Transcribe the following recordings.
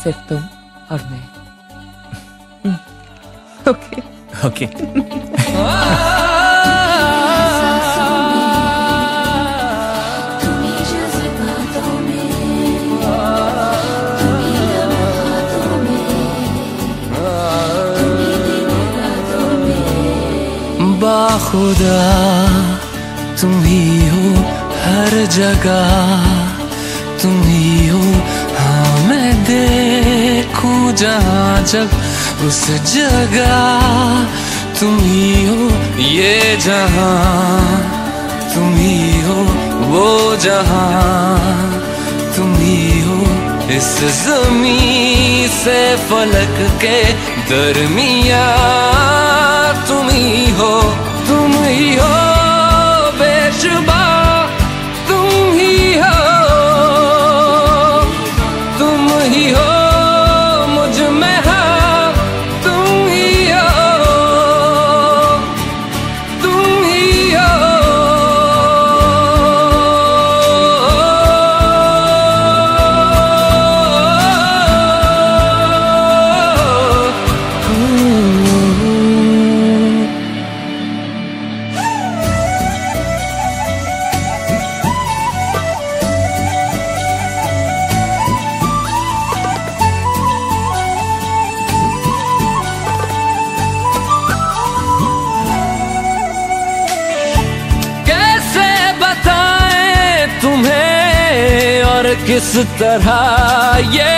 सिर्फ तुम और मैं। Okay okay. बाखुदा तुम ही हो हर जगह, तुम ही हो हाँ मैं देखूं जहाँ जब उस जगह, तुम ही हो ये जहाँ, तुम ही हो वो जहाँ, तुम ही हो इस ज़मीं से फलक के दरमियाँ, तुम ही हो बेशुबा, तुम ही हो मुझ में हाँ, तुम ही हो। किस तरह ये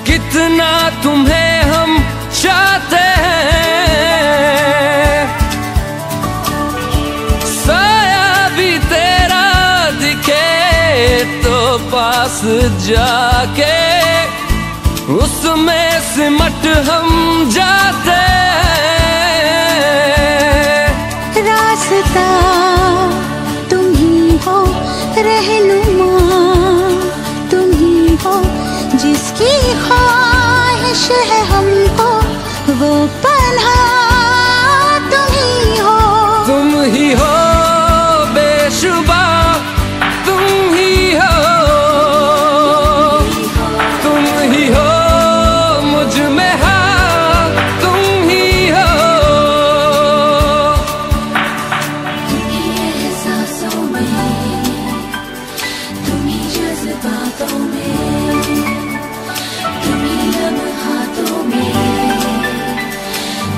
कितना तुम्हें हम चाहते हैं, साया भी तेरा दिखे तो पास जाके उसमें सिमट हम जाते हैं। रास्ता तुम ही हो, रहनुमा तुम ही हो, जिसकी ख्वाहिश है हमको वो पन्हा तुम ही हो। तुम ही हो बेशुबा, तुम ही हो मुझ में हाँ, तुम ही हो। एहसासों में, तुम्हीं जज्बातों में, तुम्हीं लम्हातों में,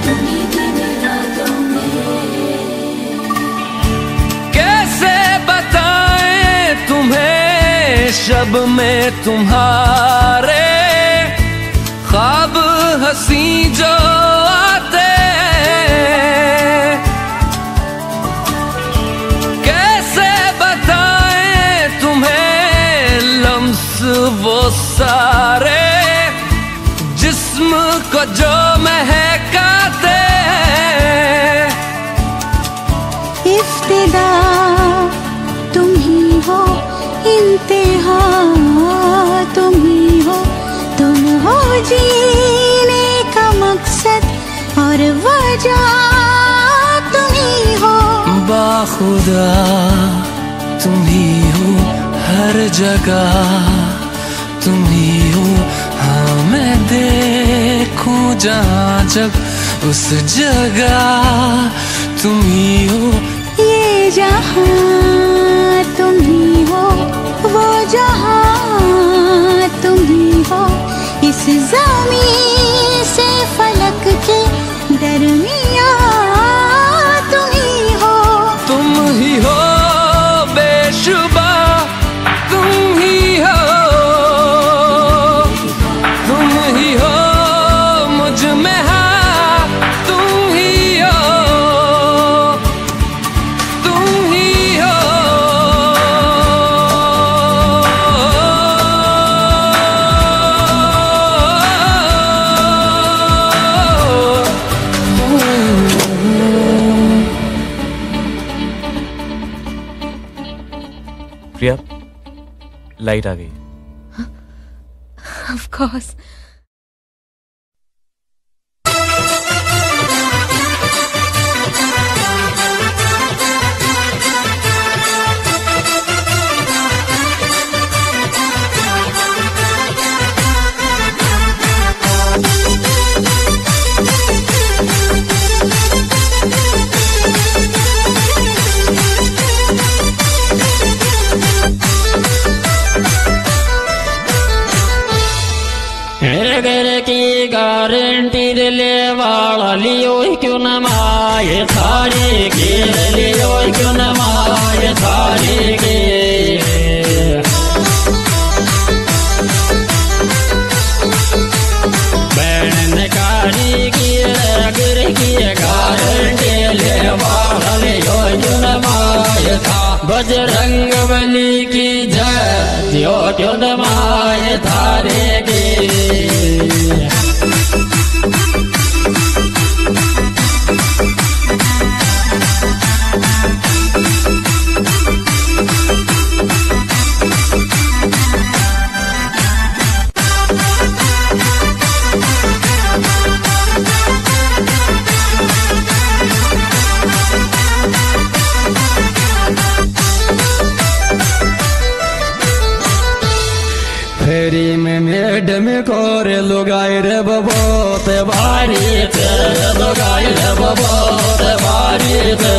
तुम्हीं दिन रातों में। कैसे बताएं तुम्हें शब में तुम्हारे ख्वाब हंसी जो आते हैं, कैसे बताएं तुम्हें लम्स वो सारे जिस्म को जो महकाते हैं। इफ्तिदा तुम ही हो, इंतहा तुम ही हो, तुम हो जीने का मकसद और वजह तुम ही हो। बाखुदा तुम ही हो हर जगह, तुम ही हो हाँ मैं देखूं जहाँ जब उस जगह, तुम ही हो ये जहाँ, तुम ही हो वो जहाँ, तुम ही हो इस ज़मीं से फलक के दरमियाँ, तुम ही हो। तुम ही हो बेशुबा, तुम ही हो मुझ में हाँ, तुम ही हो। प्रिया, लाइट आ गई। Of course. घर की गारंटी ले वाला लियो क्यों न माए थारी के लियो क्यों न माए थारी के बहन कारी की घर की गारंटी ले वाला लियो क्यों न माए था बजरंग बली की जय जियो क्यों न माए थारे के फेरी में मैडम कोरे लुगाई रे बबोत भारी थे लुगाई रे बबोत भारी थे।